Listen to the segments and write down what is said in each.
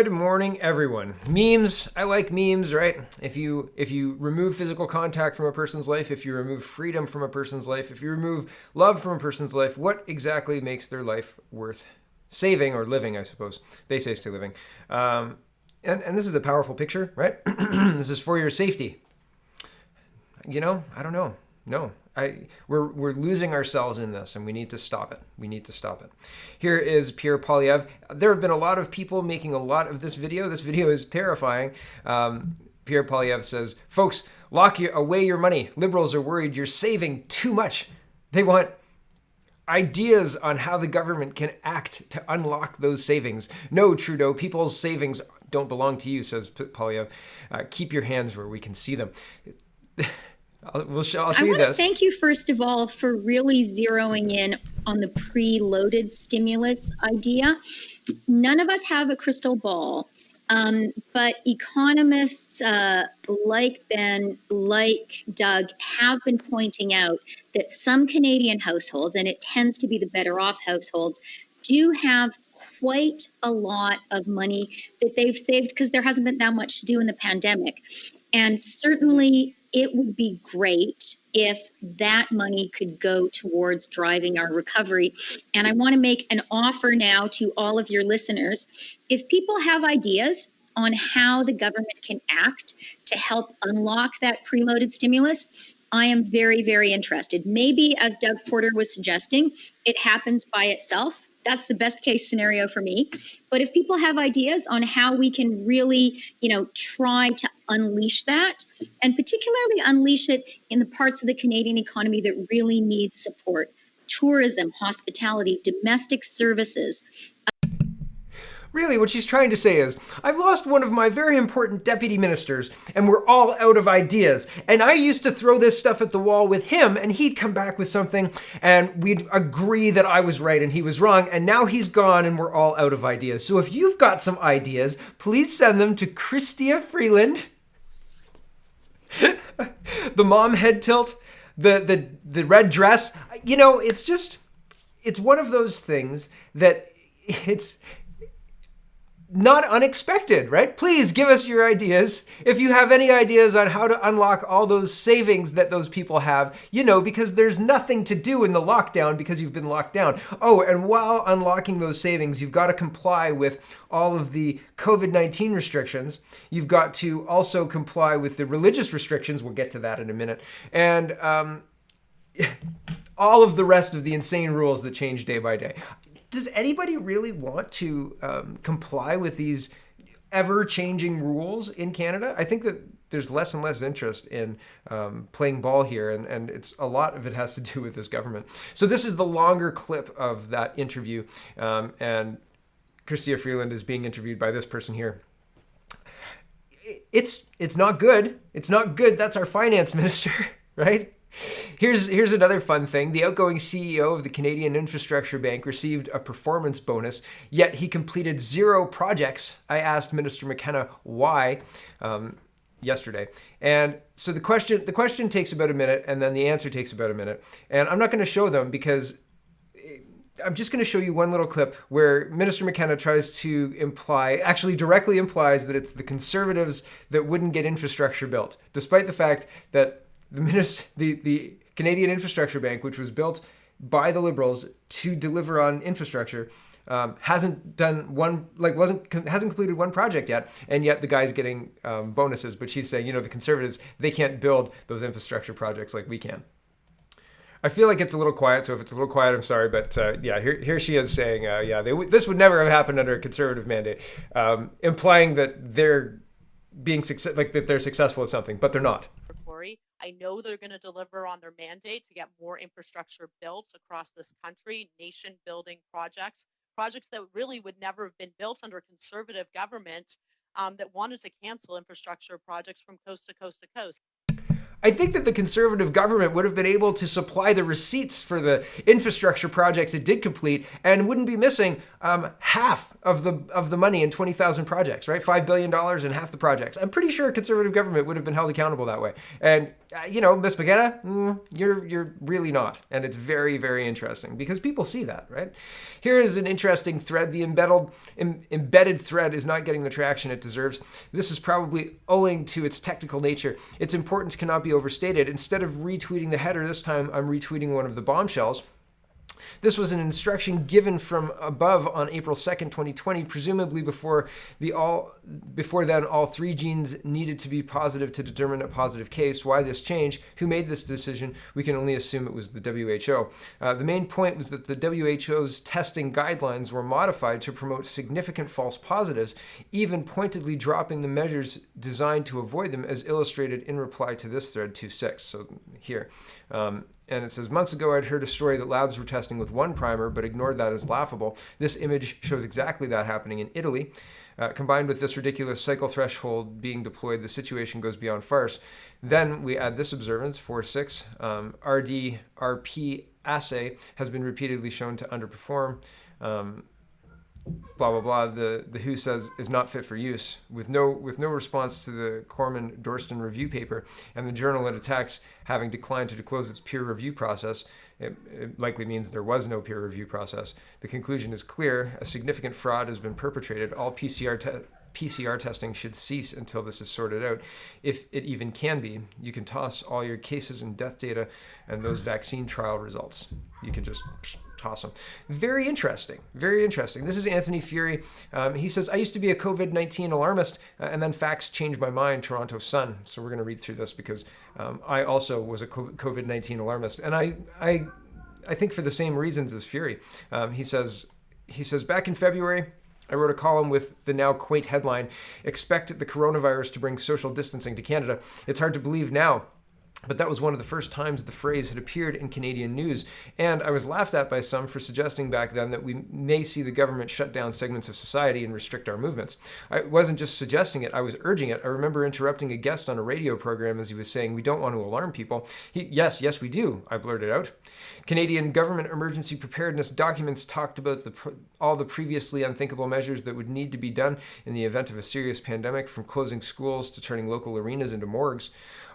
Good morning, everyone. Memes. I like memes, right? If you remove physical contact from a person's life, if you remove freedom from a person's life, if you remove love from a person's life, what exactly makes their life worth saving or living? I suppose they say stay living. And this is a powerful picture, right? This is for your safety. I don't know. No, we're losing ourselves in this, and we need to stop it. We need to stop it. Here is Pierre Poilievre. There have been a lot of people making a lot of this video. This video is terrifying. Pierre Poilievre says, "Folks, lock away your money. Liberals are worried you're saving too much. They want ideas on how the government can act to unlock those savings. No, Trudeau, people's savings don't belong to you," says Poilievre. "Keep your hands where we can see them." I'll show you this. I want to thank you, first of all, for really zeroing in on the preloaded stimulus idea. None of us have a crystal ball, but economists like Ben, like Doug, have been pointing out that some Canadian households, and it tends to be the better off households, do have quite a lot of money that they've saved because there hasn't been that much to do in the pandemic. And certainly it would be great if that money could go towards driving our recovery. And I want to make an offer now to all of your listeners. If people have ideas on how the government can act to help unlock that preloaded stimulus, I am very, very interested. Maybe, as Doug Porter was suggesting, it happens by itself. That's the best case scenario for me. But if people have ideas on how we can really, try to unleash that, and particularly unleash it in the parts of the Canadian economy that really need support, tourism, hospitality, domestic services. Really, what she's trying to say is, I've lost one of my very important deputy ministers, and we're all out of ideas. And I used to throw this stuff at the wall with him, and he'd come back with something, and we'd agree that I was right and he was wrong, and now he's gone, and we're all out of ideas. So if you've got some ideas, please send them to Christia Freeland, the mom head tilt, the red dress. It's one of those things that it's not unexpected, right? Please give us your ideas. If you have any ideas on how to unlock all those savings that those people have, because there's nothing to do in the lockdown because you've been locked down. Oh, and while unlocking those savings, you've got to comply with all of the COVID-19 restrictions. You've got to also comply with the religious restrictions. We'll get to that in a minute. And all of the rest of the insane rules that change day by day. Does anybody really want to comply with these ever-changing rules in Canada? I think that there's less and less interest in playing ball here, and it's a lot of it has to do with this government. So this is the longer clip of that interview, and Chrystia Freeland is being interviewed by this person here. It's not good. It's not good. That's our finance minister, right? Here's another fun thing. The outgoing CEO of the Canadian Infrastructure Bank received a performance bonus, yet he completed 0 projects. I asked Minister McKenna why yesterday. And so the question takes about a minute, and then the answer takes about a minute. And I'm not going to show them because I'm just going to show you one little clip where Minister McKenna tries to directly implies that it's the Conservatives that wouldn't get infrastructure built, despite the fact that the Canadian Infrastructure Bank, which was built by the Liberals to deliver on infrastructure, hasn't completed one project yet, and yet the guy's getting bonuses. But she's saying, the Conservatives, they can't build those infrastructure projects like we can. I feel like it's a little quiet, so if it's a little quiet, I'm sorry. But here she is saying, this would never have happened under a Conservative mandate, implying that they're that they're successful at something, but they're not. I know they're going to deliver on their mandate to get more infrastructure built across this country, nation-building projects that really would never have been built under a Conservative government that wanted to cancel infrastructure projects from coast to coast to coast. I think that the Conservative government would have been able to supply the receipts for the infrastructure projects it did complete and wouldn't be missing half of the money in 20,000 projects, right? $5 billion in half the projects. I'm pretty sure a Conservative government would have been held accountable that way. And, Miss McKenna, you're really not. And it's very, very interesting because people see that, right? Here is an interesting thread. The embedded thread is not getting the traction it deserves. This is probably owing to its technical nature. Its importance cannot be overstated. Instead of retweeting the header, this time I'm retweeting one of the bombshells. This was an instruction given from above on April 2nd, 2020, presumably before then all 3 genes needed to be positive to determine a positive case. Why this change? Who made this decision? We can only assume it was the WHO. The main point was that the WHO's testing guidelines were modified to promote significant false positives, even pointedly dropping the measures designed to avoid them, as illustrated in reply to this thread 2.6. So here. And it says, months ago, I'd heard a story that labs were testing with one primer, but ignored that as laughable. This image shows exactly that happening in Italy. Combined with this ridiculous cycle threshold being deployed, the situation goes beyond farce. Then we add this observance, 4.6. RD-RP assay has been repeatedly shown to underperform. Blah blah blah. The WHO says is not fit for use, with no response to the Corman-Dorston review paper, and the journal it attacks having declined to disclose its peer review process. It likely means there was no peer review process. The conclusion is clear: a significant fraud has been perpetrated. All PCR testing should cease until this is sorted out, if it even can be. You can toss all your cases and death data and those vaccine trial results. You can just toss them. Very interesting. Very interesting. This is Anthony Fury. He says, I used to be a COVID-19 alarmist, and then facts changed my mind, Toronto Sun. So we're going to read through this because I also was a COVID-19 alarmist. And I think for the same reasons as Fury. He says, back in February, I wrote a column with the now quaint headline, Expect the Coronavirus to Bring Social Distancing to Canada. It's hard to believe now, but that was one of the first times the phrase had appeared in Canadian news. And I was laughed at by some for suggesting back then that we may see the government shut down segments of society and restrict our movements. I wasn't just suggesting it, I was urging it. I remember interrupting a guest on a radio program as he was saying, we don't want to alarm people. Yes, we do, I blurted out. Canadian government emergency preparedness documents talked about all the previously unthinkable measures that would need to be done in the event of a serious pandemic, from closing schools to turning local arenas into morgues.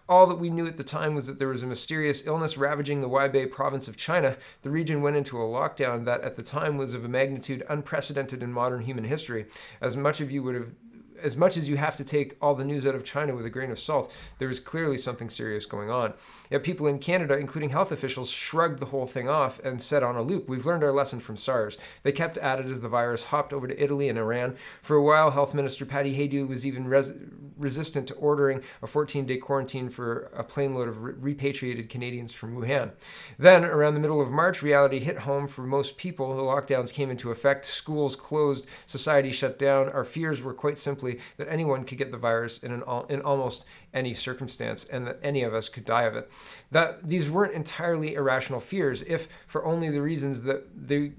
All that we knew at the time was that there was a mysterious illness ravaging the Hubei province of China. The region went into a lockdown that at the time was of a magnitude unprecedented in modern human history. As much as you have to take all the news out of China with a grain of salt, there was clearly something serious going on. Yet people in Canada, including health officials, shrugged the whole thing off and said on a loop, we've learned our lesson from SARS. They kept at it as the virus hopped over to Italy and Iran. For a while, Health Minister Patty Haydu was even resistant to ordering a 14-day quarantine for a plane load of repatriated Canadians from Wuhan. Then, around the middle of March, reality hit home for most people. The lockdowns came into effect, schools closed, society shut down. Our fears were quite simply that anyone could get the virus in almost any circumstance, and that any of us could die of it. That these weren't entirely irrational fears, if for only the reasons that there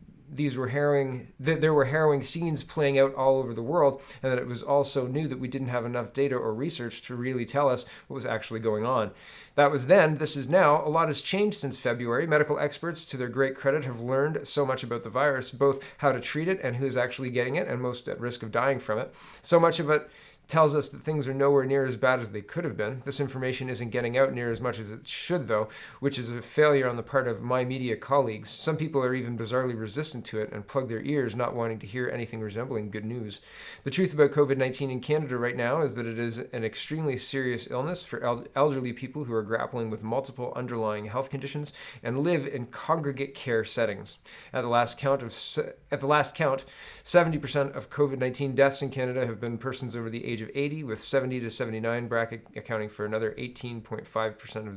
were harrowing scenes playing out all over the world, and that it was also new that we didn't have enough data or research to really tell us what was actually going on. That was then. This is now. A lot has changed since February. Medical experts, to their great credit, have learned so much about the virus, both how to treat it and who's actually getting it and most at risk of dying from it. So much of it tells us that things are nowhere near as bad as they could have been. This information isn't getting out near as much as it should, though, which is a failure on the part of my media colleagues. Some people are even bizarrely resistant to it and plug their ears, not wanting to hear anything resembling good news. The truth about COVID-19 in Canada right now is that it is an extremely serious illness for elderly people who are grappling with multiple underlying health conditions and live in congregate care settings. At the last count, 70% of COVID-19 deaths in Canada have been persons over the age of 80, with 70 to 79 bracket accounting for another 18.5% of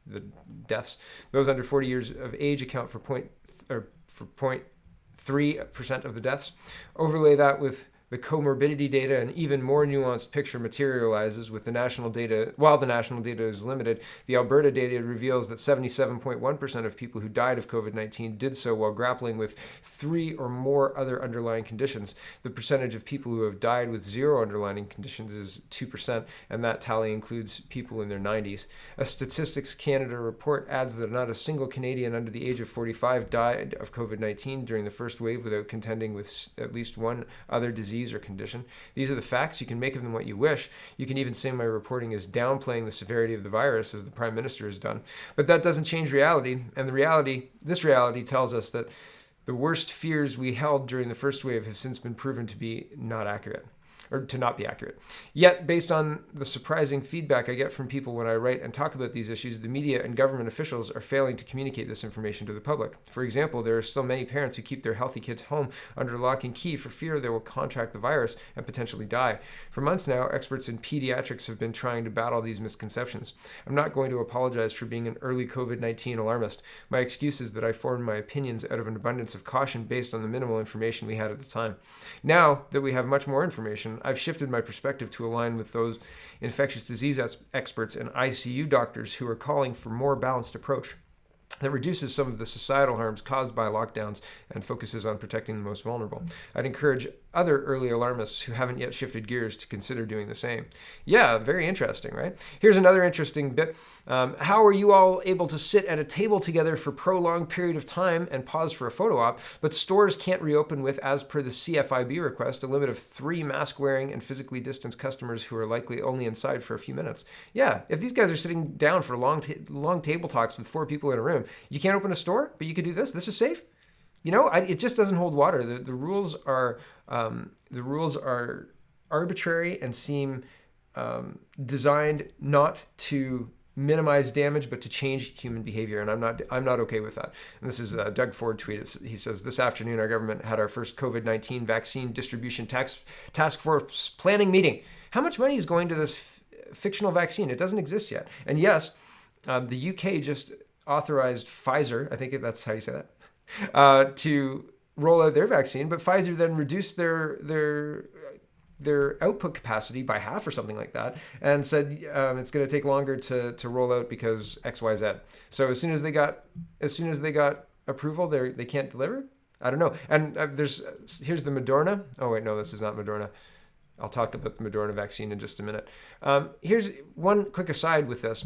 the deaths. Those under 40 years of age account for 0.3% of the deaths. Overlay that with The comorbidity data, an even more nuanced picture materializes with the national data. While the national data is limited, the Alberta data reveals that 77.1% of people who died of COVID-19 did so while grappling with 3 or more other underlying conditions. The percentage of people who have died with 0 underlying conditions is 2%, and that tally includes people in their 90s. A Statistics Canada report adds that not a single Canadian under the age of 45 died of COVID-19 during the first wave without contending with at least one other disease or condition. These are the facts. You can make of them what you wish. You can even say my reporting is downplaying the severity of the virus, as the Prime Minister has done. But that doesn't change reality. And this reality tells us that the worst fears we held during the first wave have since been proven to be not accurate. Or to not be accurate. Yet, based on the surprising feedback I get from people when I write and talk about these issues, the media and government officials are failing to communicate this information to the public. For example, there are still many parents who keep their healthy kids home under lock and key for fear they will contract the virus and potentially die. For months now, experts in pediatrics have been trying to battle these misconceptions. I'm not going to apologize for being an early COVID-19 alarmist. My excuse is that I formed my opinions out of an abundance of caution based on the minimal information we had at the time. Now that we have much more information, I've shifted my perspective to align with those infectious disease experts and ICU doctors who are calling for a more balanced approach that reduces some of the societal harms caused by lockdowns and focuses on protecting the most vulnerable. I'd encourage other early alarmists who haven't yet shifted gears to consider doing the same. Yeah, very interesting, right? Here's another interesting bit. How are you all able to sit at a table together for a prolonged period of time and pause for a photo op, but stores can't reopen with, as per the CFIB request, a limit of 3 mask-wearing and physically distanced customers who are likely only inside for a few minutes? Yeah, if these guys are sitting down for long table talks with 4 people in a room, you can't open a store, but you can do this? This is safe? You know, it just doesn't hold water. The rules are arbitrary and seem designed not to minimize damage, but to change human behavior, and I'm not okay with that. And this is Doug Ford tweeted. He says, "This afternoon, our government had our first COVID-19 vaccine distribution task force planning meeting. How much money is going to this fictional vaccine? It doesn't exist yet." And yes, the UK just authorized Pfizer, I think that's how you say that, to roll out their vaccine, but Pfizer then reduced their output capacity by half or something like that, and said it's going to take longer to roll out because XYZ. So as soon as they got approval, they can't deliver. I don't know. And here's the Moderna. Oh wait, no, this is not Moderna. I'll talk about the Moderna vaccine in just a minute. Here's one quick aside with this.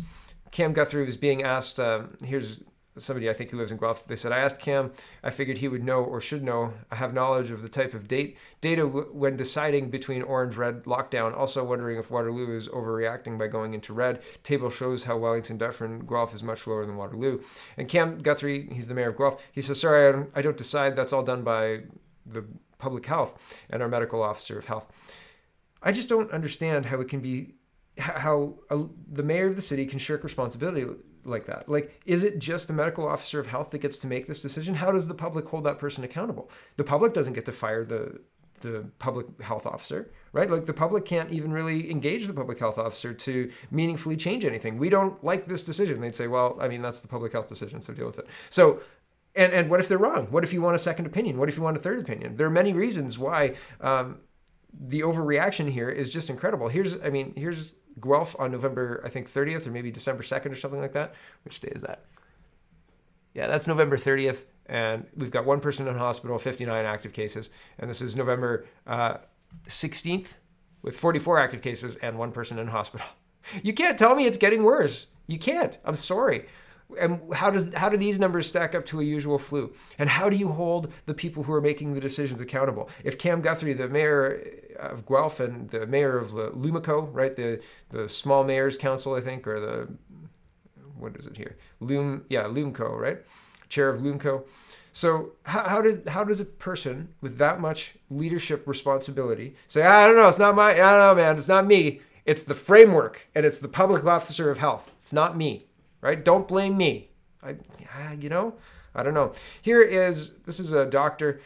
Cam Guthrie was being asked, here's somebody I think who lives in Guelph. They said, "I asked Cam, I figured he would know or should know. I have knowledge of the type of data when deciding between orange-red lockdown. Also wondering if Waterloo is overreacting by going into red. Table shows how Wellington, Dufferin, Guelph is much lower than Waterloo." And Cam Guthrie, he's the mayor of Guelph, he says, "Sorry, I don't decide. That's all done by the public health and our medical officer of health." I just don't understand how it can be, the mayor of the city can shirk responsibility like that. Like, is it just the medical officer of health that gets to make this decision? How does the public hold that person accountable? The public doesn't get to fire the public health officer, right? Like, the public can't even really engage the public health officer to meaningfully change anything. We don't like this decision. They'd say, well, I mean, that's the public health decision, so deal with it. So, and what if they're wrong? What if you want a second opinion? What if you want a third opinion? There are many reasons why the overreaction here is just incredible. Here's Guelph on November, I think, 30th or maybe December 2nd or something like that. Which day is that? Yeah, that's November 30th. And we've got 1 person in hospital, 59 active cases. And this is November 16th with 44 active cases and 1 person in hospital. You can't tell me it's getting worse. You can't. I'm sorry. And how do these numbers stack up to a usual flu? And how do you hold the people who are making the decisions accountable? If Cam Guthrie, the mayor of Guelph and the mayor of Lumico, right, the small mayors council, I think, or what is it here? Lumco, right? Chair of Lumco. So how does a person with that much leadership responsibility say, I don't know, it's not I don't know, man, it's not me. It's the framework and it's the public officer of health. It's not me. Right? Don't blame me. I don't know. This is a doctor,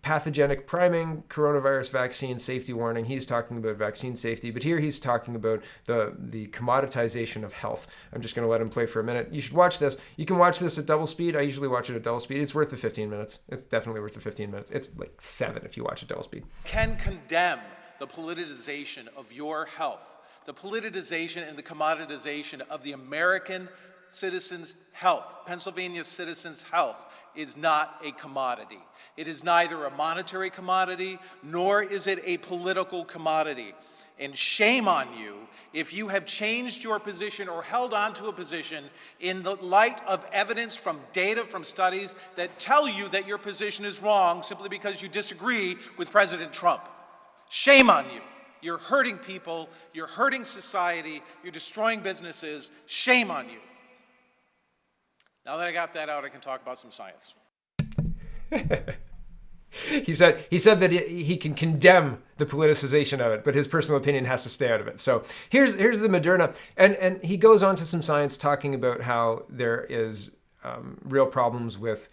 pathogenic priming, coronavirus vaccine safety warning. He's talking about vaccine safety, but here he's talking about the commoditization of health. I'm just going to let him play for a minute. You should watch this. You can watch this at double speed. I usually watch it at double speed. It's worth the 15 minutes. It's definitely worth the 15 minutes. It's like 7 if you watch it double speed. Can condemn the politicization of your health, the politicization and the commoditization of the American citizens' health. Pennsylvania citizens' health is not a commodity. It is neither a monetary commodity, nor is it a political commodity. And shame on you if you have changed your position or held on to a position in the light of evidence from data, from studies that tell you that your position is wrong simply because you disagree with President Trump. Shame on you. You're hurting people, you're hurting society, you're destroying businesses. Shame on you. Now that I got that out, I can talk about some science. He said that he can condemn the politicization of it, but his personal opinion has to stay out of it. So here's the Moderna, and he goes on to some science talking about how there is real problems with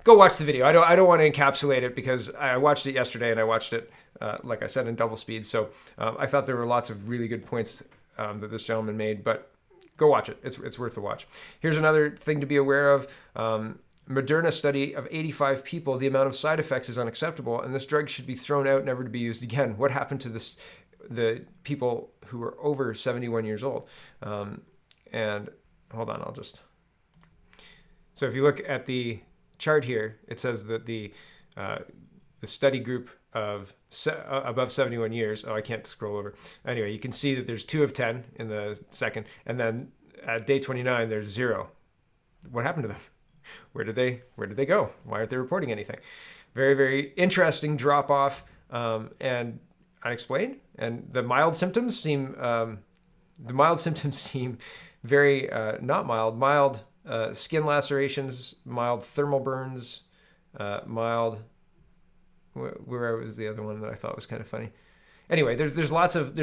go watch the video. I don't want to encapsulate it because I watched it yesterday and I watched it, like I said, in double speed. So I thought there were lots of really good points that this gentleman made, but go watch it. It's worth the watch. Here's another thing to be aware of. Moderna study of 85 people, the amount of side effects is unacceptable, and this drug should be thrown out, never to be used again. What happened to the people who were over 71 years old? And hold on, so if you look at the chart here, it says that the study group of above 71 years. Oh, I can't scroll over. Anyway, you can see that there's 2 of 10 in the second, and then at day 29 there's 0. What happened to them? Where did they go? Why aren't they reporting anything? Very, very interesting drop off and unexplained. And the mild symptoms seem very not mild. Mild skin lacerations, mild thermal burns, mild. Where was the other one that I thought was kind of funny? Anyway, there's lots of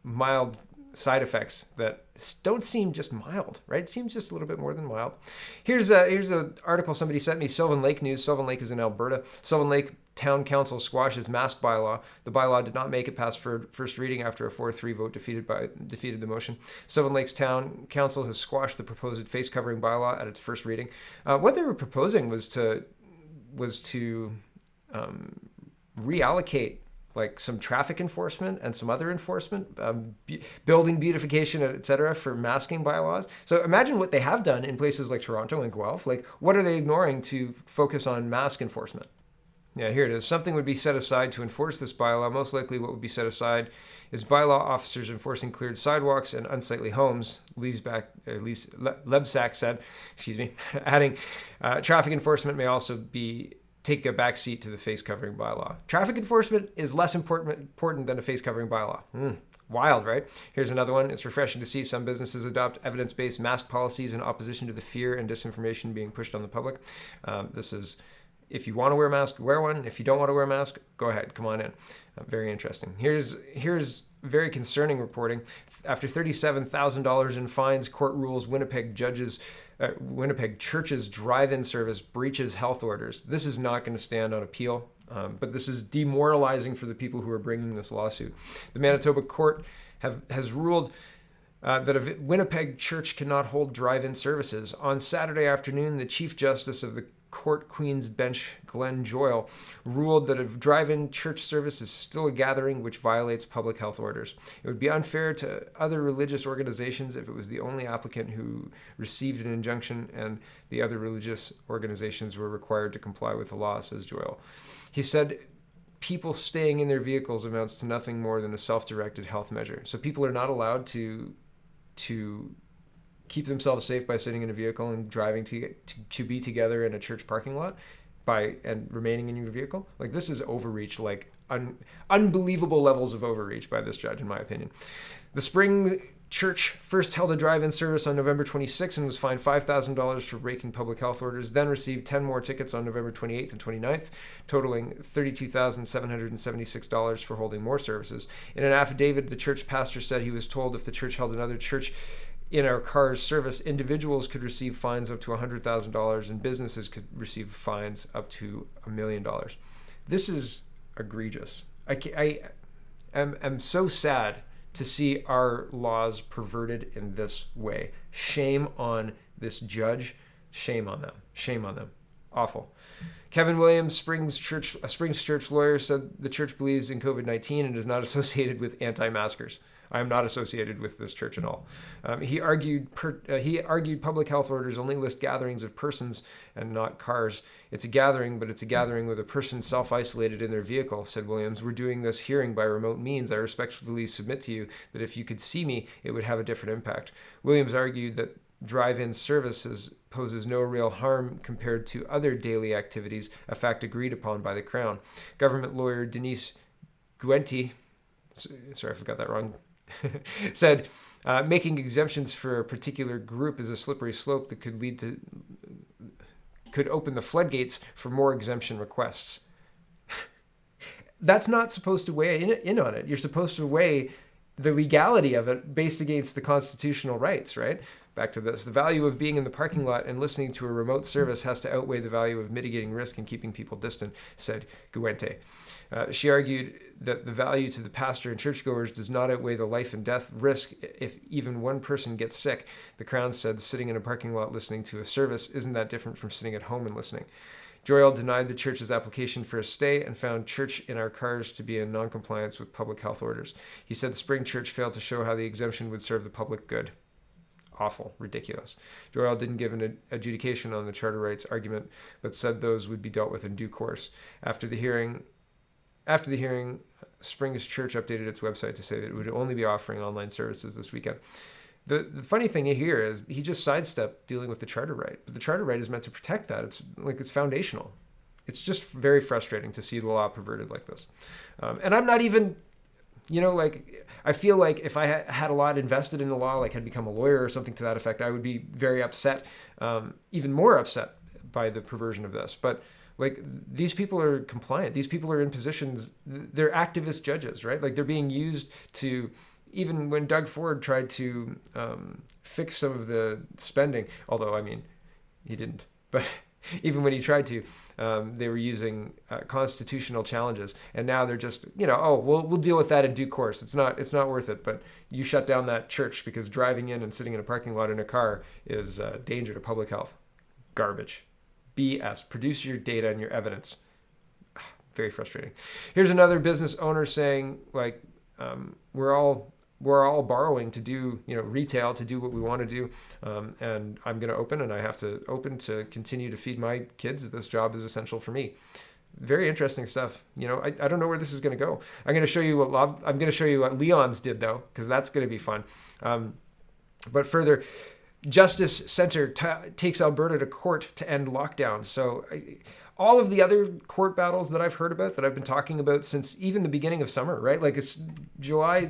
mild side effects that don't seem just mild, right? It seems just a little bit more than mild. Here's an article somebody sent me. Sylvan Lake News. Sylvan Lake is in Alberta. Sylvan Lake Town Council squashes mask bylaw. The bylaw did not make it past first reading after a 4-3 vote defeated the motion. Sylvan Lake's Town Council has squashed the proposed face covering bylaw at its first reading. What they were proposing was to reallocate like some traffic enforcement and some other enforcement, building beautification, etc., for masking bylaws. So imagine what they have done in places like Toronto and Guelph. Like, what are they ignoring to focus on mask enforcement? Yeah, here it is. Something would be set aside to enforce this bylaw. Most likely what would be set aside is bylaw officers enforcing cleared sidewalks and unsightly homes, Lebsack said, adding, traffic enforcement may also take a back seat to the face covering bylaw. Traffic enforcement is less important than a face covering bylaw. Wild, right? Here's another one. It's refreshing to see some businesses adopt evidence-based mask policies in opposition to the fear and disinformation being pushed on the public. This is, if you want to wear a mask, wear one. If you don't want to wear a mask, go ahead, come on in. Very interesting. Here's very concerning reporting. After $37,000 in fines, court rules Winnipeg church's drive-in service breaches health orders. This is not going to stand on appeal, but this is demoralizing for the people who are bringing this lawsuit. The Manitoba court has ruled that a Winnipeg church cannot hold drive-in services. On Saturday afternoon, the Chief Justice of the Court Queen's Bench, Glenn Joyle, ruled that a drive-in church service is still a gathering which violates public health orders. It would be unfair to other religious organizations if it was the only applicant who received an injunction and the other religious organizations were required to comply with the law, says Joyle. He said, people staying in their vehicles amounts to nothing more than a self-directed health measure. So people are not allowed to keep themselves safe by sitting in a vehicle and driving to be together in a church parking lot and remaining in your vehicle. Like, this is overreach, like unbelievable levels of overreach by this judge, in my opinion. The Spring Church first held a drive-in service on November 26th and was fined $5,000 for breaking public health orders, then received 10 more tickets on November 28th and 29th, totaling $32,776 for holding more services. In an affidavit, the church pastor said he was told if the church held another church in our cars service, individuals could receive fines up to $100,000 and businesses could receive fines up to $1 million. This is egregious. I am so sad to see our laws perverted in this way. Shame on this judge. Shame on them. Shame on them. Awful. Kevin Williams, Springs Church lawyer, said the church believes in COVID-19 and is not associated with anti-maskers. I am not associated with this church at all. He argued public health orders only list gatherings of persons and not cars. It's a gathering, but it's a gathering with a person self-isolated in their vehicle, said Williams. We're doing this hearing by remote means. I respectfully submit to you that if you could see me, it would have a different impact. Williams argued that drive-in services poses no real harm compared to other daily activities, a fact agreed upon by the Crown. Government lawyer Denise Guenti, sorry if I got that wrong, said making exemptions for a particular group is a slippery slope that could open the floodgates for more exemption requests. That's not supposed to weigh in on it. You're supposed to weigh the legality of it based against the constitutional rights, right? Back to this. The value of being in the parking lot and listening to a remote service has to outweigh the value of mitigating risk and keeping people distant, said Guente. She argued that the value to the pastor and churchgoers does not outweigh the life and death risk if even one person gets sick. The Crown said sitting in a parking lot listening to a service isn't that different from sitting at home and listening. Joyal denied the church's application for a stay and found church in our cars to be in non-compliance with public health orders. He said Spring Church failed to show how the exemption would serve the public good. Awful, ridiculous. Joyal didn't give an adjudication on the charter rights argument, but said those would be dealt with in due course. After the hearing, Springs Church updated its website to say that it would only be offering online services this weekend. The funny thing here is he just sidestepped dealing with the charter right, but the charter right is meant to protect that. It's foundational. It's just very frustrating to see the law perverted like this. And I'm not even, I feel like if I had a lot invested in the law, like had become a lawyer or something to that effect, I would be very upset, even more upset by the perversion of this. But these people are compliant. These people are in positions, they're activist judges, right? Like they're being used to, even when Doug Ford tried to fix some of the spending, although, he didn't, but even when he tried to, they were using constitutional challenges. And now they're just, we'll deal with that in due course. It's not worth it. But you shut down that church because driving in and sitting in a parking lot in a car is a danger to public health. Garbage. BS. Produce your data and your evidence. Very frustrating. Here's another business owner saying, we're all borrowing to do, retail, to do what we want to do. And I'm going to open, and I have to open to continue to feed my kids. This job is essential for me. Very interesting stuff. I don't know where this is going to go. I'm going to show you what Leon's did though, because that's going to be fun. But further, Justice Center takes Alberta to court to end lockdown. So all of the other court battles that I've heard about, that I've been talking about since even the beginning of summer, right? It's July,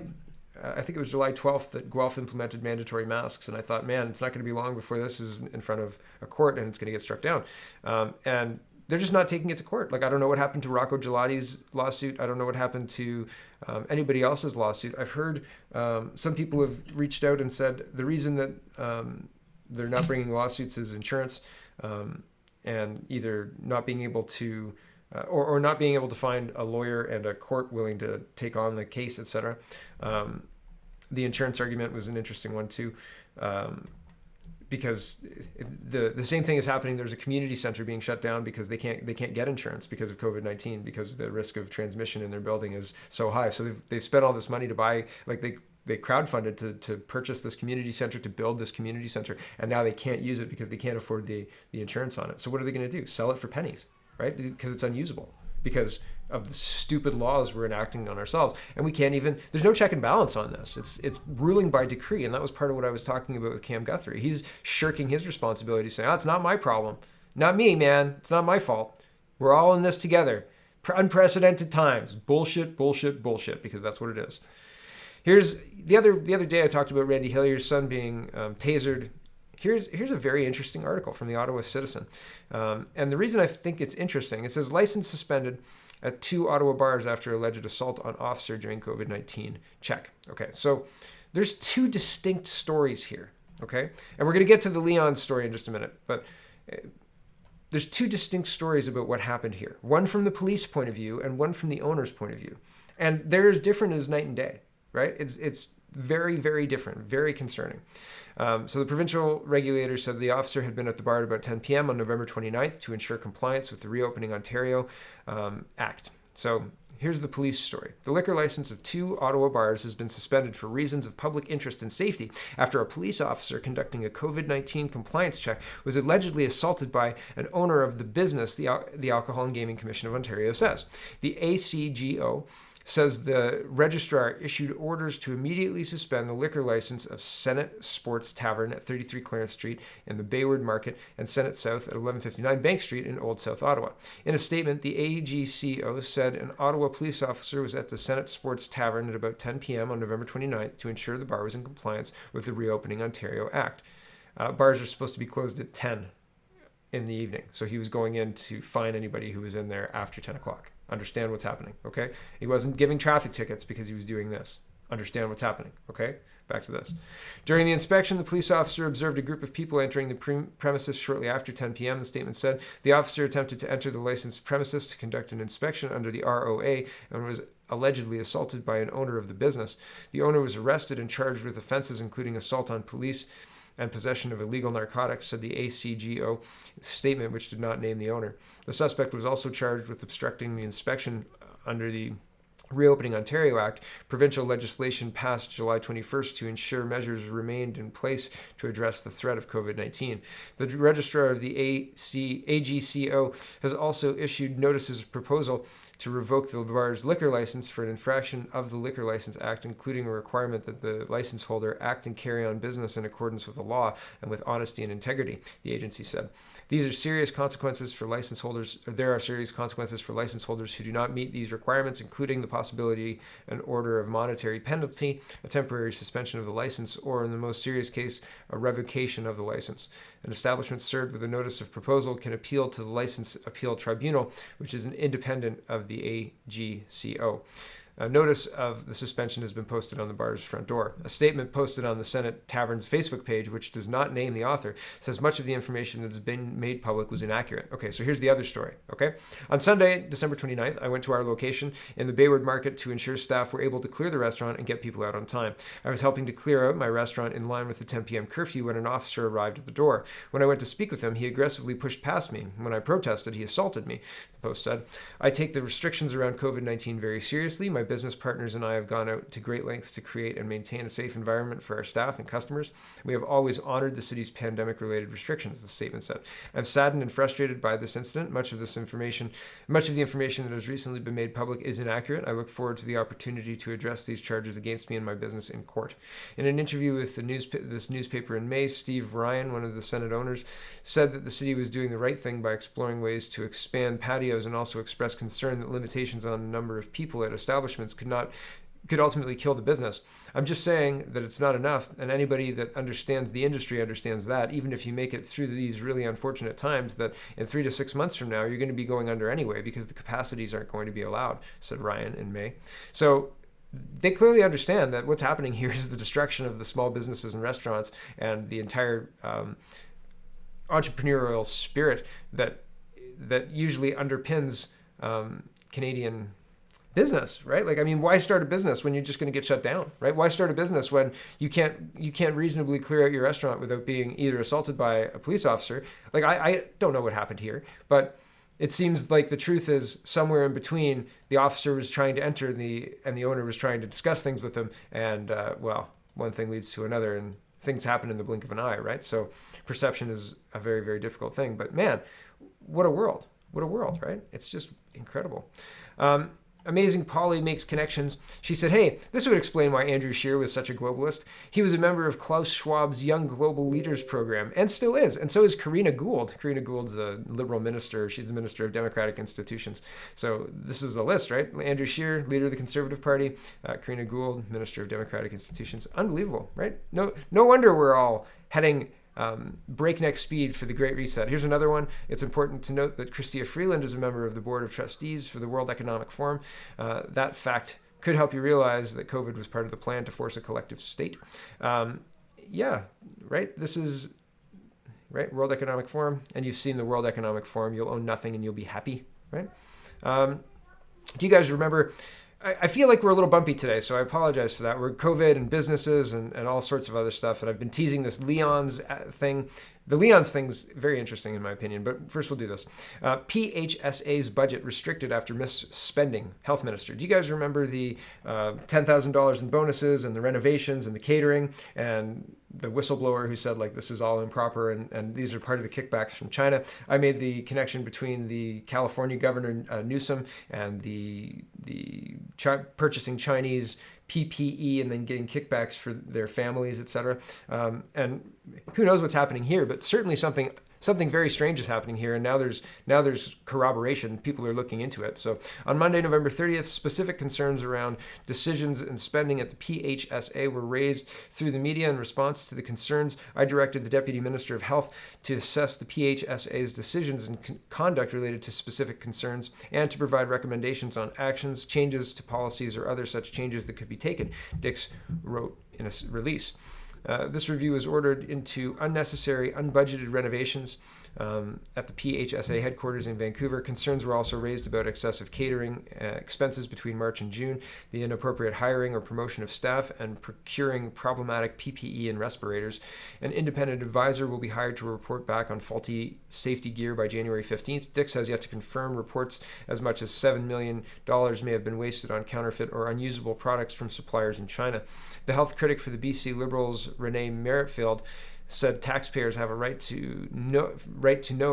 I think it was July 12th that Guelph implemented mandatory masks. And I thought, man, it's not going to be long before this is in front of a court and it's going to get struck down. And they're just not taking it to court. I don't know what happened to Rocco Gelati's lawsuit. I don't know what happened to anybody else's lawsuit. I've heard some people have reached out and said the reason that they're not bringing lawsuits is insurance, and either not being able to or not being able to find a lawyer and a court willing to take on the case, etc. The insurance argument was an interesting one too. Because the same thing is happening. There's a community center being shut down because they can't get insurance because of COVID-19, because the risk of transmission in their building is so high. So they've spent all this money to buy, they crowdfunded to purchase this community center, to build this community center, and now they can't use it because they can't afford the insurance on it. So what are they going to do? Sell it for pennies, right? Because it's unusable, because of the stupid laws we're enacting on ourselves. And we can't even, there's no check and balance on this. It's ruling by decree. And that was part of what I was talking about with Cam Guthrie. He's shirking his responsibility, saying, it's not my problem. Not me, man. It's not my fault. We're all in this together. Unprecedented times. Bullshit, bullshit, bullshit, because that's what it is. Here's the other day I talked about Randy Hillier's son being tasered. Here's a very interesting article from the Ottawa Citizen. And the reason I think it's interesting, it says license suspended at 2 Ottawa bars after alleged assault on officer during COVID-19. Check. Okay, so there's 2 distinct stories here. okay? And we're going to get to the Leon story in just a minute, but there's two distinct stories about what happened here. One from the police point of view and one from the owner's point of view. And they're as different as night and day, right? It's very, very different, very concerning. So the provincial regulator said the officer had been at the bar at about 10 p.m. on November 29th to ensure compliance with the Reopening Ontario Act. So here's the police story. The liquor license of 2 Ottawa bars has been suspended for reasons of public interest and safety after a police officer conducting a COVID-19 compliance check was allegedly assaulted by an owner of the business, the Alcohol and Gaming Commission of Ontario says. The ACGO says the registrar issued orders to immediately suspend the liquor license of Senate Sports Tavern at 33 Clarence Street in the Bayward Market and Senate South at 1159 Bank Street in Old South Ottawa. In a statement, the AGCO said an Ottawa police officer was at the Senate Sports Tavern at about 10 p.m. on November 29th to ensure the bar was in compliance with the Reopening Ontario Act. Bars are supposed to be closed at 10 in the evening, so he was going in to fine anybody who was in there after 10 o'clock. Understand what's happening, okay? He wasn't giving traffic tickets because he was doing this. Understand what's happening, okay? Back to this. During the inspection, the police officer observed a group of people entering the premises shortly after 10 p.m. The statement said the officer attempted to enter the licensed premises to conduct an inspection under the ROA and was allegedly assaulted by an owner of the business. The owner was arrested and charged with offenses including assault on police and possession of illegal narcotics, said the ACGO statement, which did not name the owner. The suspect was also charged with obstructing the inspection under the Reopening Ontario Act. Provincial legislation passed July 21st to ensure measures remained in place to address the threat of COVID-19. The registrar of the AGCO has also issued notices of proposal to revoke the bar's liquor license for an infraction of the Liquor License Act, including a requirement that the license holder act and carry on business in accordance with the law and with honesty and integrity, the agency said. There are serious consequences for license holders who do not meet these requirements, including the possibility an order of monetary penalty, a temporary suspension of the license, or in the most serious case, a revocation of the license. An establishment served with a notice of proposal can appeal to the License Appeal Tribunal, which is an independent of the AGCO. A notice of the suspension has been posted on the bar's front door. A statement posted on the Senate Tavern's Facebook page, which does not name the author, says much of the information that has been made public was inaccurate. Okay, so here's the other story, okay? On Sunday, December 29th, I went to our location in the Bayward Market to ensure staff were able to clear the restaurant and get people out on time. I was helping to clear out my restaurant in line with the 10 p.m. curfew when an officer arrived at the door. When I went to speak with him, he aggressively pushed past me. When I protested, he assaulted me, the Post said. I take the restrictions around COVID-19 very seriously. My business partners and I have gone out to great lengths to create and maintain a safe environment for our staff and customers. We have always honored the city's pandemic-related restrictions, the statement said. I'm saddened and frustrated by this incident. Much of the information that has recently been made public is inaccurate. I look forward to the opportunity to address these charges against me and my business in court. In an interview with this newspaper in May, Steve Ryan, one of the Senate owners, said that the city was doing the right thing by exploring ways to expand patios and also expressed concern that limitations on the number of people at establishments could ultimately kill the business. I'm just saying that it's not enough, and anybody that understands the industry understands that, even if you make it through these really unfortunate times, that in 3 to 6 months from now, you're going to be going under anyway because the capacities aren't going to be allowed, said Ryan in May. So they clearly understand that what's happening here is the destruction of the small businesses and restaurants and the entire entrepreneurial spirit that usually underpins Canadian business, right? Like, I mean, why start a business when you're just going to get shut down, right? Why start a business when you can't reasonably clear out your restaurant without being either assaulted by a police officer? Like, I don't know what happened here, but it seems like the truth is somewhere in between. The officer was trying to enter and the owner was trying to discuss things with him, and well, one thing leads to another, and things happen in the blink of an eye, right? So perception is a very, very difficult thing. But man, what a world, right? It's just incredible. Amazing Polly makes connections. She said, hey, this would explain why Andrew Scheer was such a globalist. He was a member of Klaus Schwab's Young Global Leaders program, and still is. And so is Karina Gould. Karina Gould's a liberal minister. She's the Minister of Democratic Institutions. So this is a list, right? Andrew Scheer, leader of the Conservative Party. Karina Gould, Minister of Democratic Institutions. Unbelievable, right? No wonder we're all heading breakneck speed for the Great Reset. Here's another one. It's important to note that Chrystia Freeland is a member of the Board of Trustees for the World Economic Forum. That fact could help you realize that COVID was part of the plan to force a collective state. yeah, right? This is, right, World Economic Forum, and you've seen the World Economic Forum. You'll own nothing and you'll be happy, right? Do you guys remember? I feel like we're a little bumpy today, so I apologize for that. We're COVID and businesses and all sorts of other stuff, and I've been teasing this Leon's thing. The Leon's thing's very interesting in my opinion, but first we'll do this. PHSA's budget restricted after misspending, health minister. Do you guys remember the $10,000 in bonuses and the renovations and the catering and the whistleblower who said like this is all improper and these are part of the kickbacks from China? I made the connection between the California governor Newsom and the purchasing Chinese PPE and then getting kickbacks for their families, etc. And who knows what's happening here, but certainly something very strange is happening here, and now there's corroboration. People are looking into it. So on Monday, November 30th, specific concerns around decisions and spending at the PHSA were raised through the media. In response to the concerns, I directed the Deputy Minister of Health to assess the PHSA's decisions and conduct related to specific concerns and to provide recommendations on actions, changes to policies, or other such changes that could be taken, Dix wrote in a release. This review was ordered into unnecessary, unbudgeted renovations at the PHSA headquarters in Vancouver. Concerns were also raised about excessive catering expenses between March and June, the inappropriate hiring or promotion of staff, and procuring problematic PPE and respirators. An independent advisor will be hired to report back on faulty safety gear by January 15th. Dix has yet to confirm reports as much as $7 million may have been wasted on counterfeit or unusable products from suppliers in China. The health critic for the BC Liberals, Renee Merrittfield, said taxpayers have a right to know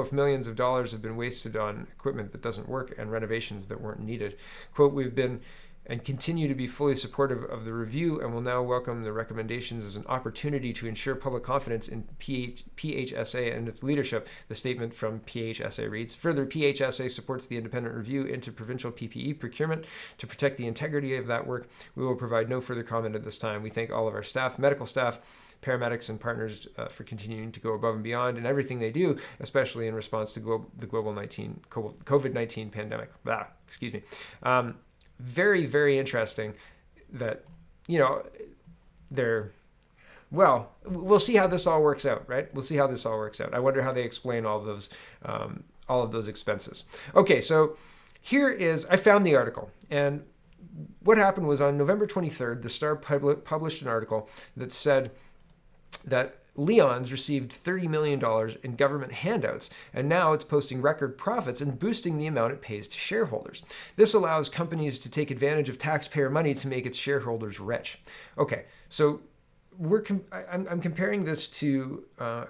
if millions of dollars have been wasted on equipment that doesn't work and renovations that weren't needed. Quote, we've been and continue to be fully supportive of the review and will now welcome the recommendations as an opportunity to ensure public confidence in PHSA and its leadership, the statement from PHSA reads. Further, PHSA supports the independent review into provincial PPE procurement to protect the integrity of that work. We will provide no further comment at this time. We thank all of our staff, medical staff, paramedics, and partners for continuing to go above and beyond in everything they do, especially in response to the COVID-19 pandemic. Very, very interesting that, we'll see how this all works out, right? We'll see how this all works out. I wonder how they explain all of those expenses. Okay, so I found the article, and what happened was on November 23rd, the Star published an article that said that Leon's received $30 million in government handouts, and now it's posting record profits and boosting the amount it pays to shareholders. This allows companies to take advantage of taxpayer money to make its shareholders rich. Okay, so I'm comparing this to a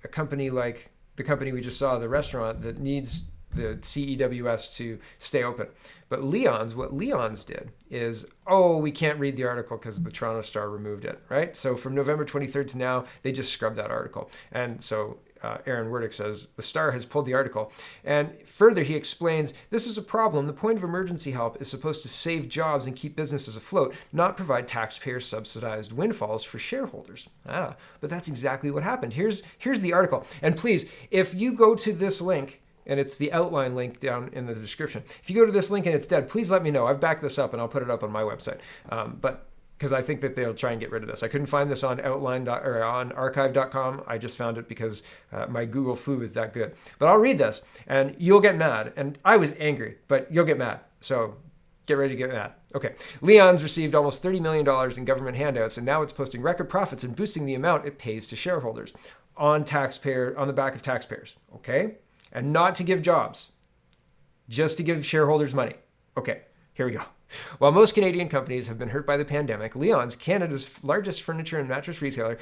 company like the company we just saw, the restaurant that needs the CEWS to stay open. But what Leon's did is, we can't read the article because the Toronto Star removed it, right? So from November 23rd to now, they just scrubbed that article. And so Aaron Werdick says, the Star has pulled the article. And further, he explains, this is a problem. The point of emergency help is supposed to save jobs and keep businesses afloat, not provide taxpayer-subsidized windfalls for shareholders. But that's exactly what happened. Here's the article. And please, if you go to this link, and it's the outline link down in the description. If you go to this link and it's dead, please let me know. I've backed this up and I'll put it up on my website. But because I think that they'll try and get rid of this. I couldn't find this on on archive.com. I just found it because my Google foo is that good. But I'll read this and you'll get mad. And I was angry, but you'll get mad. So get ready to get mad. Okay. Leon's received almost $30 million in government handouts, and now it's posting record profits and boosting the amount it pays to shareholders on the back of taxpayers. Okay. And not to give jobs, just to give shareholders money. Okay, here we go. While most Canadian companies have been hurt by the pandemic, Leon's, Canada's largest furniture and mattress retailer,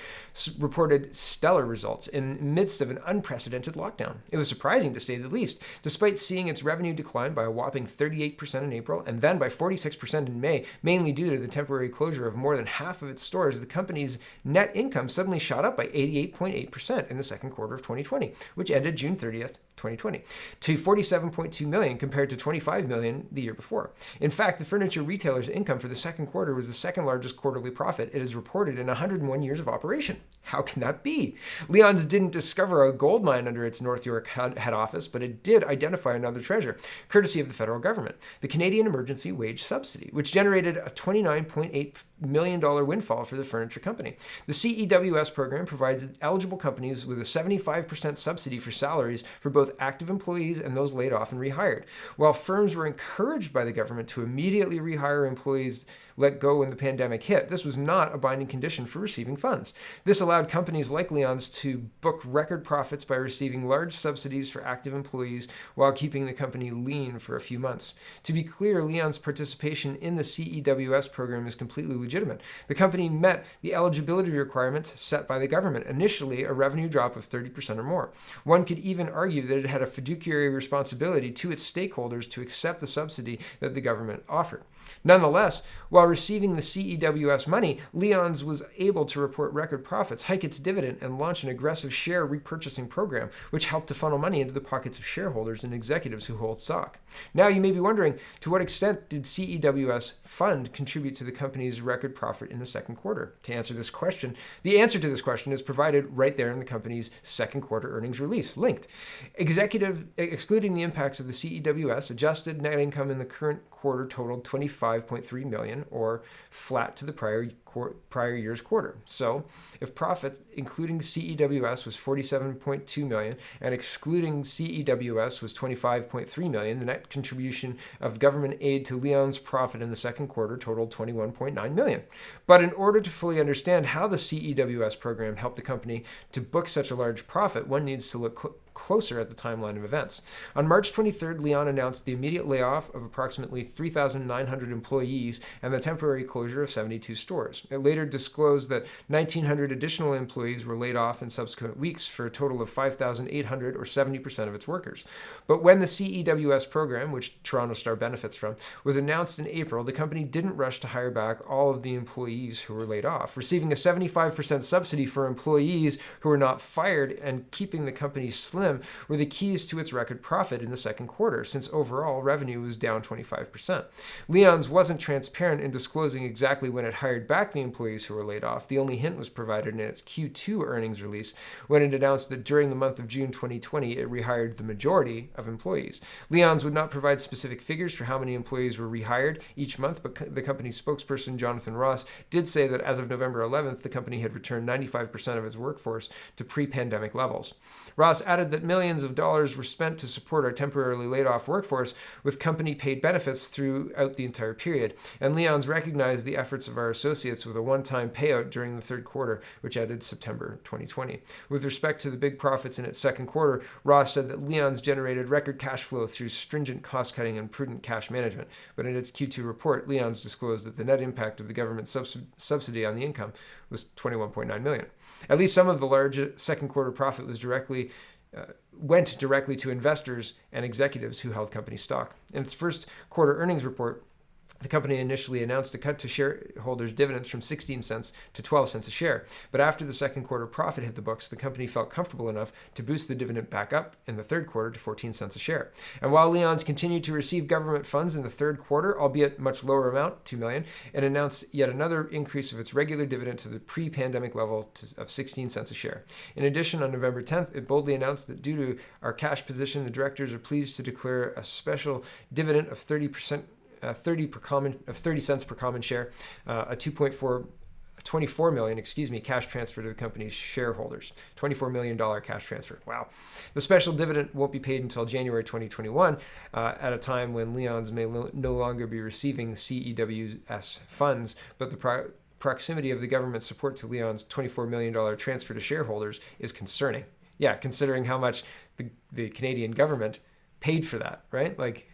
reported stellar results in the midst of an unprecedented lockdown. It was surprising to say the least, despite seeing its revenue decline by a whopping 38% in April and then by 46% in May, mainly due to the temporary closure of more than half of its stores. The company's net income suddenly shot up by 88.8% in the second quarter of 2020, which ended June 30th, 2020, to $47.2 million compared to $25 million the year before. In fact, the furniture retailer's income for the second quarter was the second largest quarterly profit it has reported in 101 years of operation. How can that be? Leon's didn't discover a gold mine under its North York head office, but it did identify another treasure, courtesy of the federal government, the Canadian Emergency Wage Subsidy, which generated a $29.8 million windfall for the furniture company. The CEWS program provides eligible companies with a 75% subsidy for salaries for both active employees and those laid off and rehired. While firms were encouraged by the government to immediately rehire employees let go when the pandemic hit, this was not a binding condition for receiving funds. This allowed companies like Leon's to book record profits by receiving large subsidies for active employees while keeping the company lean for a few months. To be clear, Leon's participation in the CEWS program is completely legitimate. The company met the eligibility requirements set by the government, initially a revenue drop of 30% or more. One could even argue that it had a fiduciary responsibility to its stakeholders to accept the subsidy that the government offered. Nonetheless, while receiving the CEWS money, Leon's was able to report record profits, hike its dividend, and launch an aggressive share repurchasing program, which helped to funnel money into the pockets of shareholders and executives who hold stock. Now you may be wondering, to what extent did CEWS fund contribute to the company's record profit in the second quarter? To answer this question, the answer to this question is provided right there in the company's second quarter earnings release, linked. Excluding the impacts of the CEWS, adjusted net income in the current quarter totaled $25.3 million, or flat to the prior year's quarter. So, if profit, including CEWS, was $47.2 million and excluding CEWS was $25.3 million, the net contribution of government aid to Leon's profit in the second quarter totaled $21.9 million. But in order to fully understand how the CEWS program helped the company to book such a large profit, one needs to look closer at the timeline of events. On March 23rd, Leon announced the immediate layoff of approximately 3,900 employees and the temporary closure of 72 stores. It later disclosed that 1,900 additional employees were laid off in subsequent weeks for a total of 5,800, or 70% of its workers. But when the CEWS program, which Toronto Star benefits from, was announced in April, the company didn't rush to hire back all of the employees who were laid off. Receiving a 75% subsidy for employees who were not fired and keeping the company slim were the keys to its record profit in the second quarter, since overall revenue was down 25%. Leon's wasn't transparent in disclosing exactly when it hired back the employees who were laid off. The only hint was provided in its Q2 earnings release when it announced that during the month of June 2020, it rehired the majority of employees. Leon's would not provide specific figures for how many employees were rehired each month, but the company's spokesperson, Jonathan Ross, did say that as of November 11th, the company had returned 95% of its workforce to pre-pandemic levels. Ross added that millions of dollars were spent to support our temporarily laid off workforce with company-paid benefits throughout the entire period, and Leon's recognized the efforts of our associates with a one-time payout during the third quarter, which ended September 2020. With respect to the big profits in its second quarter, Ross said that Leon's generated record cash flow through stringent cost-cutting and prudent cash management, but in its Q2 report, Leon's disclosed that the net impact of the government subsidy on the income was $21.9 million. At least some of the large second quarter profit was went directly to investors and executives who held company stock. In its first quarter earnings report, the company initially announced a cut to shareholders' dividends from 16 cents to 12 cents a share. But after the second quarter profit hit the books, the company felt comfortable enough to boost the dividend back up in the third quarter to 14 cents a share. And while Leon's continued to receive government funds in the third quarter, albeit much lower amount, $2 million, it announced yet another increase of its regular dividend to the pre-pandemic level of 16 cents a share. In addition, on November 10th, it boldly announced that due to our cash position, the directors are pleased to declare a special dividend of 30 cents per common share, a 24 million, cash transfer to the company's shareholders. $24 million cash transfer. Wow. The special dividend won't be paid until January 2021, at a time when Leon's may no longer be receiving CEWS funds, but the proximity of the government support to Leon's $24 million transfer to shareholders is concerning. Yeah, considering how much the Canadian government paid for that, right? Like,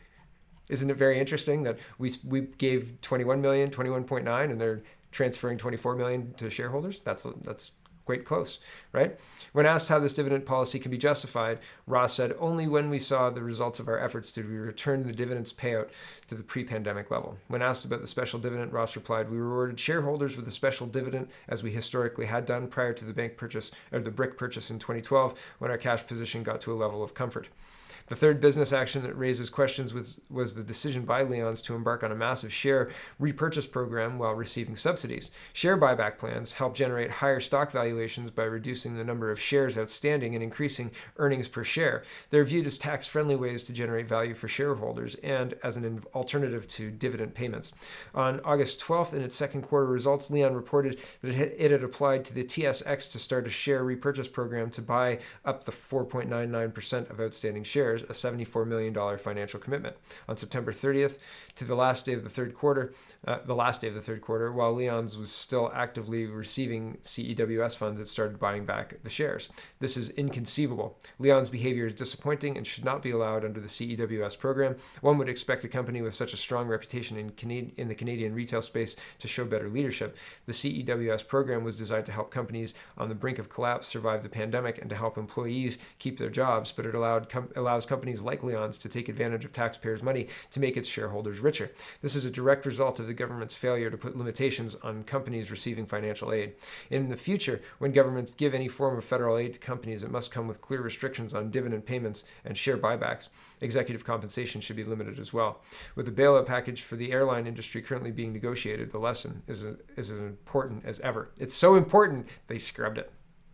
isn't it very interesting that we gave 21 million, 21.9, and they're transferring 24 million to shareholders? That's quite close, right? When asked how this dividend policy can be justified, Ross said, only when we saw the results of our efforts did we return the dividend's payout to the pre-pandemic level. When asked about the special dividend, Ross replied, we rewarded shareholders with a special dividend as we historically had done prior to the brick purchase in 2012, when our cash position got to a level of comfort. The third business action that raises questions was the decision by Leon's to embark on a massive share repurchase program while receiving subsidies. Share buyback plans help generate higher stock valuations by reducing the number of shares outstanding and increasing earnings per share. They're viewed as tax-friendly ways to generate value for shareholders and as an alternative to dividend payments. On August 12th, in its second quarter results, Leon reported that it had applied to the TSX to start a share repurchase program to buy up the 4.99% of outstanding shares, a $74 million financial commitment. On September 30th, to the last day of the third quarter, while Leon's was still actively receiving CEWS funds, it started buying back the shares. This is inconceivable. Leon's behavior is disappointing and should not be allowed under the CEWS program. One would expect a company with such a strong reputation in the Canadian retail space to show better leadership. The CEWS program was designed to help companies on the brink of collapse survive the pandemic and to help employees keep their jobs, but it allows companies like Leon's to take advantage of taxpayers' money to make its shareholders richer. This is a direct result of the government's failure to put limitations on companies receiving financial aid. In the future, when governments give any form of federal aid to companies, it must come with clear restrictions on dividend payments and share buybacks. Executive compensation should be limited as well. With the bailout package for the airline industry currently being negotiated, the lesson is as important as ever. It's so important, they scrubbed it.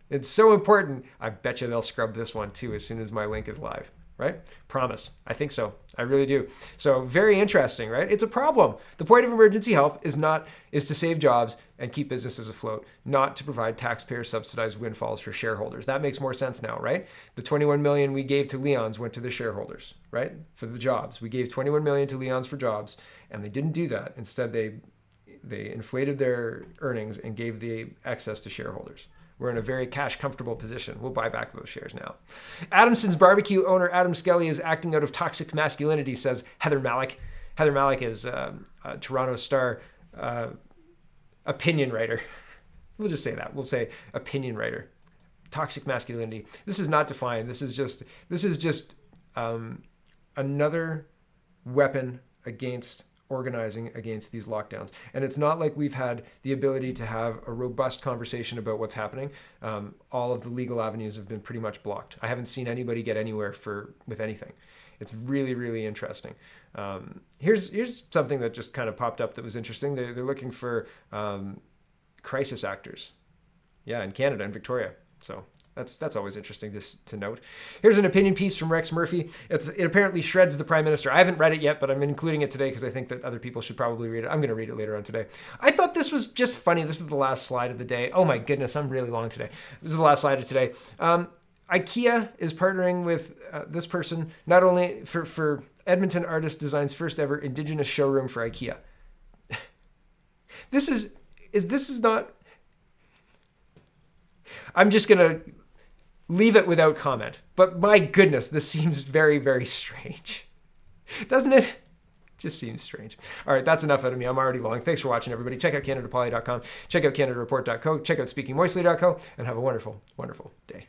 It's so important, I bet you they'll scrub this one too as soon as my link is live, right? Promise. I think so. I really do. So very interesting, right? It's a problem. The point of emergency help is to save jobs and keep businesses afloat, not to provide taxpayer subsidized windfalls for shareholders. That makes more sense now, right? The 21 million we gave to Leon's went to the shareholders, right? For the jobs. We gave 21 million to Leon's for jobs, and they didn't do that. Instead, they inflated their earnings and gave the excess to shareholders. We're in a very cash comfortable position. We'll buy back those shares now. Adamson's Barbecue owner Adam Skelly is acting out of toxic masculinity, says Heather Malik. Heather Malik is a Toronto Star opinion writer. We'll just say that. We'll say opinion writer. Toxic masculinity. This is not defined. This is just another weapon against organizing against these lockdowns. And it's not like we've had the ability to have a robust conversation about what's happening. All of the legal avenues have been pretty much blocked. I haven't seen anybody get anywhere with anything. It's really, really interesting. Here's something that just kind of popped up that was interesting. They're looking for crisis actors. Yeah, in Canada and Victoria. So that's always interesting to note. Here's an opinion piece from Rex Murphy. It apparently shreds the Prime Minister. I haven't read it yet, but I'm including it today because I think that other people should probably read it. I'm going to read it later on today. I thought this was just funny. This is the last slide of the day. Oh my goodness, I'm really long today. This is the last slide of today. IKEA is partnering with this person, not only for Edmonton artist designs first ever Indigenous showroom for IKEA. This is not... I'm just going to leave it without comment. But my goodness, this seems very, very strange. Doesn't it? It just seems strange. All right, that's enough out of me. I'm already long. Thanks for watching, everybody. Check out CanadaPoly.com. Check out CanadaReport.co. Check out SpeakingMoistly.co. And have a wonderful, wonderful day.